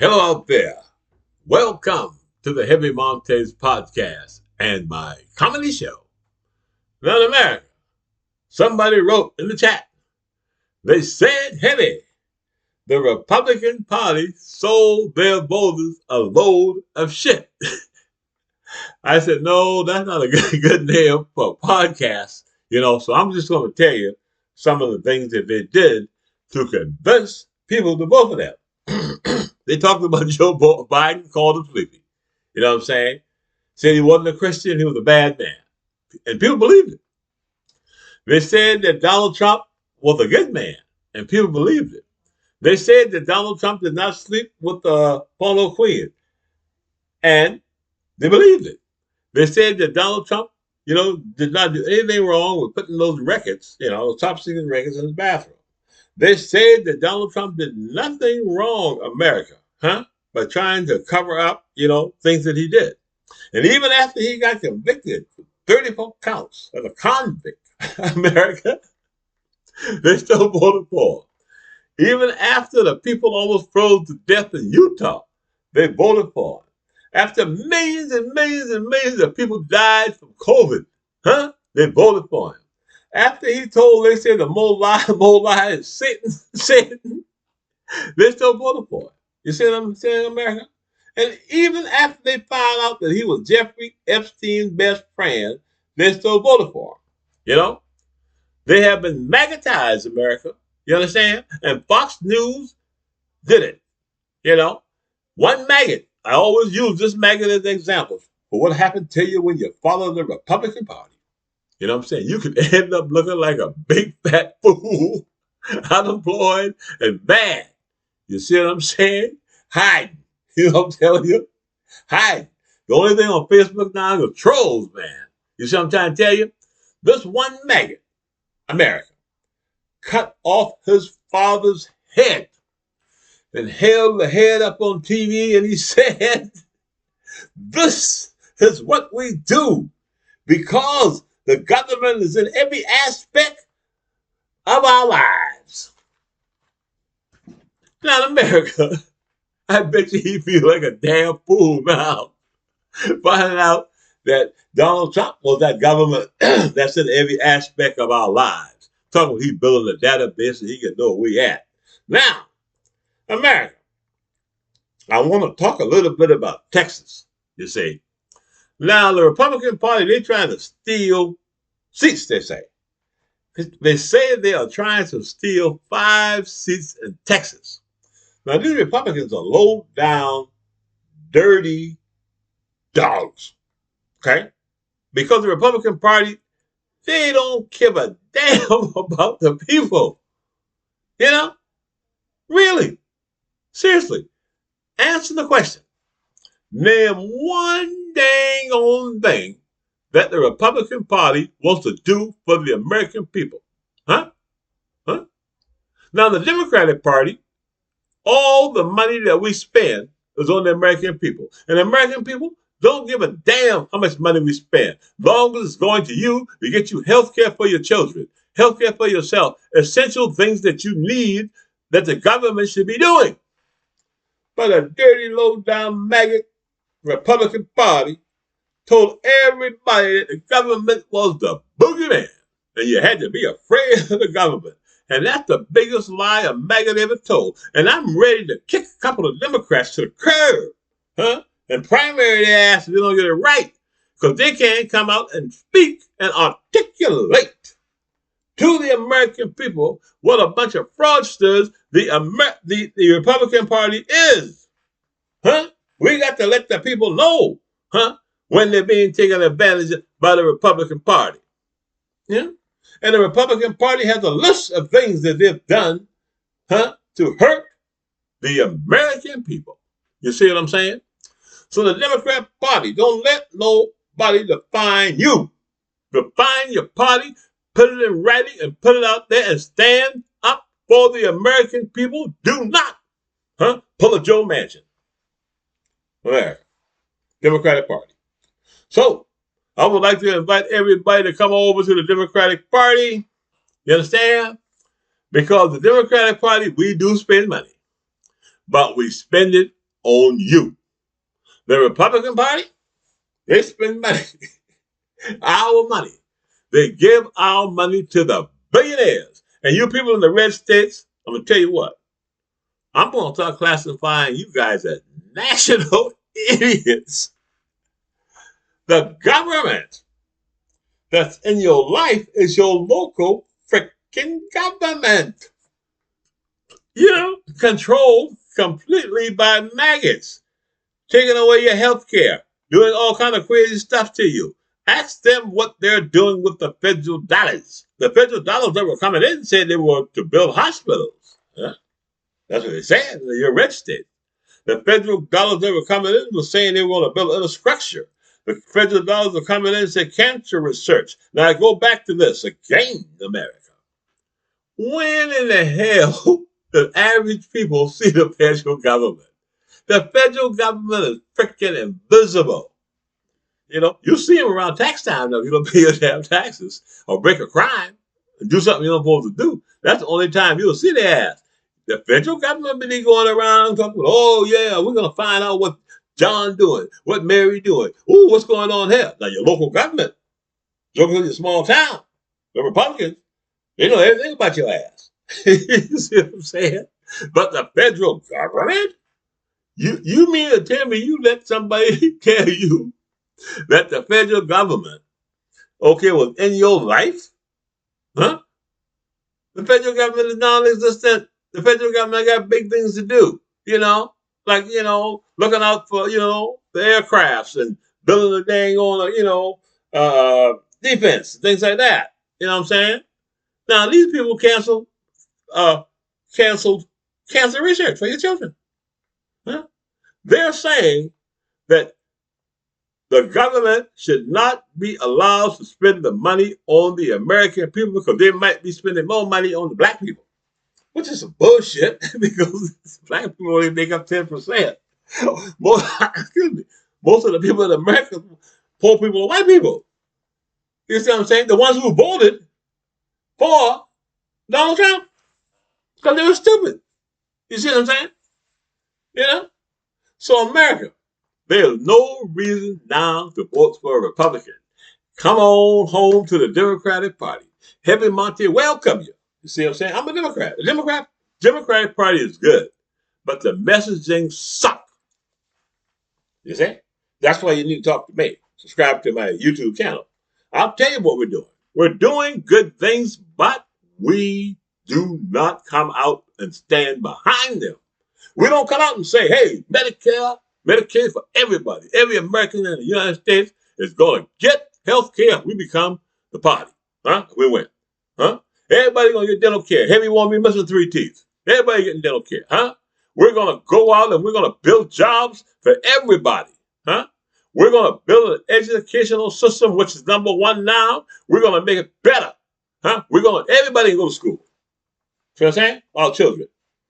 Hello out there. Welcome to the Heavy Mountains podcast and my comedy show. Now in America, somebody wrote in the chat, they said heavy. The Republican Party sold their voters a load of shit. I said, no, that's not a good name for a podcast. So I'm just going to tell you some of the things that they did to convince people to vote for them. They talked about Joe Biden, called him sleepy. You know what I'm saying? Said he wasn't a Christian, he was a bad man. And people believed it. They said that Donald Trump was a good man, and people believed it. They said that Donald Trump did not sleep with the porno queen, and they believed it. They said that Donald Trump, did not do anything wrong with putting those records, those top secret records in his bathroom. They said that Donald Trump did nothing wrong, America, by trying to cover up, things that he did. And even after he got convicted for 34 counts as a convict, America, they still voted for him. Even after the people almost froze to death in Utah, they voted for him. After millions and millions and millions of people died from COVID, they voted for him. After he told, they said the more lie is Satan, they still voted for him. You see what I'm saying, America? And even after they found out that he was Jeffrey Epstein's best friend, they still voted for him. They have been magatized, America. You understand? And Fox News did it. One maggot. I always use this maggot as an example for what happened to you when you follow the Republican Party. You know what I'm saying? You could end up looking like a big fat fool, unemployed, and bad. You see what I'm saying? Hiding. You know what I'm telling you? Hiding. The only thing on Facebook now is trolls, man. You see what I'm trying to tell you? This one maggot, America, cut off his father's head and held the head up on TV, and he said, this is what we do because the government is in every aspect of our lives. Now in America, I bet you he feels like a damn fool now, finding out that Donald Trump was that government that's in every aspect of our lives. Talking about he building a database so he can know where we at. Now, America, I want to talk a little bit about Texas, you see. Now, the Republican Party, they're trying to steal seats, they say. They say they are trying to steal 5 seats in Texas. Now, these Republicans are low down, dirty dogs, okay? Because the Republican Party, they don't give a damn about the people. Really? Seriously. Answer the question. Name one dang on thing that the Republican Party wants to do for the American people. Huh? Now, the Democratic Party, all the money that we spend is on the American people. And the American people don't give a damn how much money we spend. Long as it's going to you to get you health care for your children, health care for yourself, essential things that you need that the government should be doing. But a dirty, low-down maggot Republican Party told everybody that the government was the boogeyman, and you had to be afraid of the government. And that's the biggest lie a maggot ever told. And I'm ready to kick a couple of Democrats to the curb, and primary their ass if they don't get it right, because they can't come out and speak and articulate to the American people what a bunch of fraudsters the Republican Party is. We got to let the people know, when they're being taken advantage of by the Republican Party. Yeah? And the Republican Party has a list of things that they've done, to hurt the American people. You see what I'm saying? So the Democrat Party, don't let nobody define you. Define your party, put it in writing, and put it out there and stand up for the American people. Do not, pull a Joe Manchin. America. Democratic Party. So, I would like to invite everybody to come over to the Democratic Party. You understand? Because the Democratic Party, we do spend money. But we spend it on you. The Republican Party, they spend money, our money. They give our money to the billionaires. And you people in the red states, I'm going to tell you what, I'm going to start classifying you guys as national idiots. The government that's in your life is your local freaking government. You know, controlled completely by maggots, taking away your health care, doing all kind of crazy stuff to you. Ask them what they're doing with the federal dollars. The federal dollars that were coming in said they were to build hospitals. Huh? That's what they said in your red state. The federal dollars that were coming in were saying they were going to build infrastructure. The federal dollars are coming in and say cancer research. Now I go back to this again, America. When in the hell does average people see the federal government? The federal government is freaking invisible. You know, you see them around tax time though. You don't pay your damn taxes or break a crime and do something you're not supposed to do. That's the only time you'll see their ass. The federal government be going around talking, oh yeah, we're gonna find out what John doing, what Mary doing. Ooh, what's going on here? Now your local government, local in your small town, the Republicans, they know everything about your ass. You see what I'm saying? But the federal government? You mean to tell me you let somebody tell you that the federal government, okay, was in your life? Huh? The federal government is non-existent. The federal government got big things to do, you know, like, you know, looking out for, you know, the aircrafts and building the dang on, you know, defense, things like that. You know what I'm saying? Now, these people canceled cancer research for your children. Huh? They're saying that the government should not be allowed to spend the money on the American people because they might be spending more money on the black people, which is some bullshit because black people only make up 10%. Excuse me. Most of the people in America, poor people are white people. You see what I'm saying? The ones who voted for Donald Trump because they were stupid. You see what I'm saying? You know? So America, there's no reason now to vote for a Republican. Come on home to the Democratic Party. Heavy Monte welcome you. You see what I'm saying? I'm a Democrat. The Democratic Party is good, but the messaging suck. You see? That's why you need to talk to me. Subscribe to my YouTube channel. I'll tell you what we're doing. We're doing good things, but we do not come out and stand behind them. We don't come out and say, hey, Medicare for everybody. Every American in the United States is going to get health care. We become the party. Huh? We win. Huh? Everybody going to get dental care. Heavy won't be missing 3 teeth. Everybody getting dental care. Huh? We're going to go out and we're going to build jobs for everybody. Huh? We're going to build an educational system, which is number 1 now. We're going to make it better. Huh? Everybody can go to school. See what I'm saying? All children.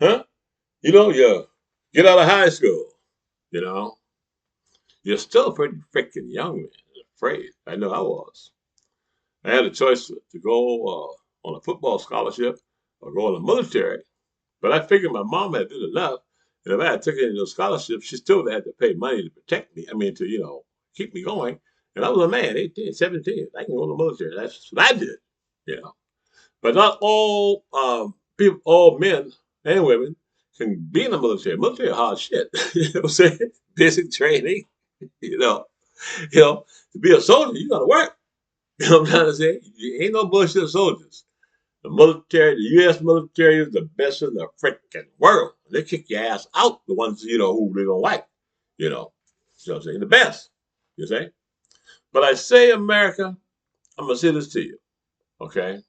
Huh? You know, you get out of high school, you know, you're still a pretty freaking young man, afraid. I know I was. I had a choice to go on a football scholarship or go in the military, but I figured my mom had did enough, and if I had taken those scholarships, she still had to pay money to protect me. I mean, to, you know, keep me going. And I was a man, 18, 17. I can go in the military. That's what I did, you know. But not all people, all men and women can be in the military. Military is hard shit. You know what I'm saying? Basic training. You know, to be a soldier, you gotta work. You know what I'm trying to say? You ain't no bullshit soldiers. The military, the U.S. military is the best in the freaking world. They kick your ass out, the ones, you know, who they don't like. You know what I'm saying? The best. You say? But I say, America, I'm gonna say this to you. Okay?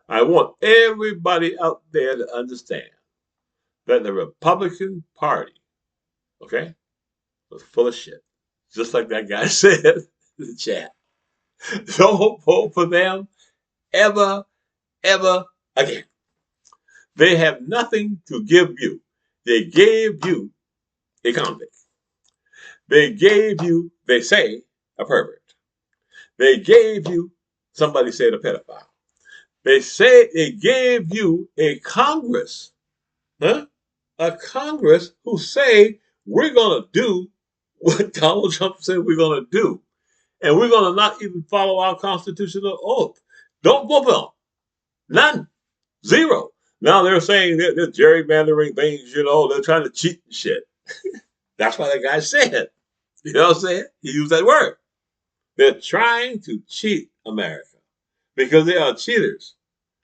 I want everybody out there to understand that the Republican Party, okay, was full of shit. Just like that guy said in the chat. Don't vote for them ever, ever again. They have nothing to give you. They gave you a convict. They gave you, they say, a pervert. They gave you, somebody said, a pedophile. They say they gave you a Congress, huh? a Congress who say we're going to do what Donald Trump said we're going to do. And we're going to not even follow our constitutional oath. Don't vote for them. None. Zero. Now they're saying they're gerrymandering things, they're trying to cheat and shit. That's what that guy said. You know what I'm saying? He used that word. They're trying to cheat America because they are cheaters.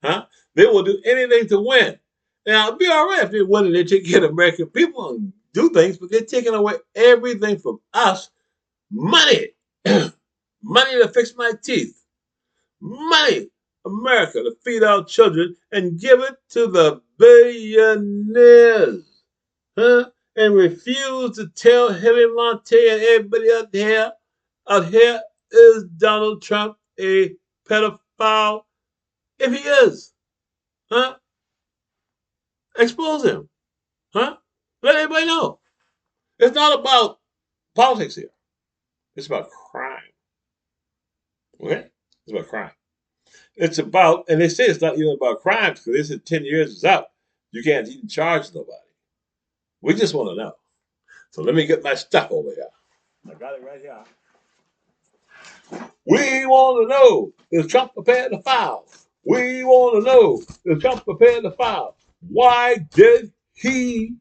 Huh? They will do anything to win. Now, it'd be all right if they win and they take care of American people and do things, but they're taking away everything from us. Money. Money to fix my teeth. Money. America to feed our children and give it to the billionaires. Huh? And refuse to tell Henry Monte and everybody out here, is Donald Trump a pedophile? If he is, huh? Expose him, huh? Let everybody know. It's not about politics here. It's about crime. Okay? It's about crime. It's about, and they say it's not even about crimes because they said 10 years is up. You can't even charge nobody. We just want to know. So let me get my stuff over here. I got it right here. We want to know, is Trump prepared to file? We want to know, is Trump prepared to file? Why did he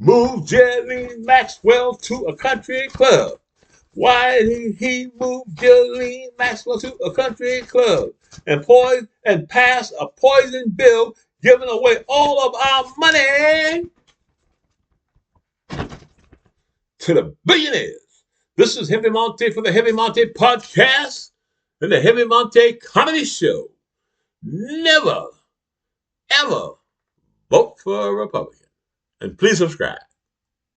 move Jerry Maxwell to a country club? Why did he move Jerry Maxwell to a country club and pass a poison bill giving away all of our money to the billionaires? This is Heavy Monte for the Heavy Monte Podcast and the Heavy Monte Comedy Show. Never, ever vote for a Republican. And please subscribe.